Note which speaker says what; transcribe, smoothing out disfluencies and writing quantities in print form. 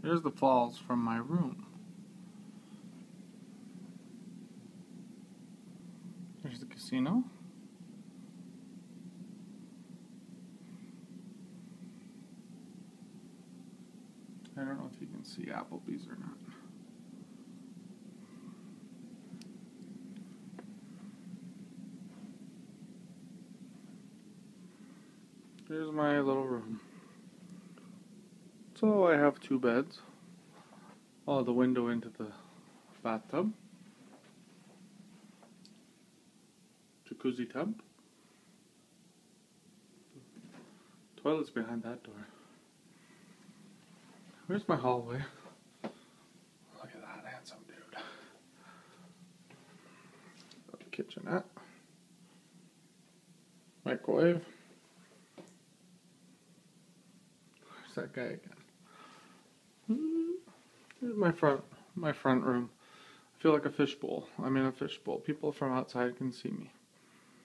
Speaker 1: Here's the falls from my room. There's the casino. I don't know if you can see Applebee's or not. Here's my little room. So I have 2 beds. Oh, the window into the bathtub. Jacuzzi tub. Toilet's behind that door. Where's my hallway? Look at that handsome dude. The kitchenette. Microwave. Where's that guy again? Here's my front room. I feel like a fishbowl. I'm in a fishbowl. People from outside can see me.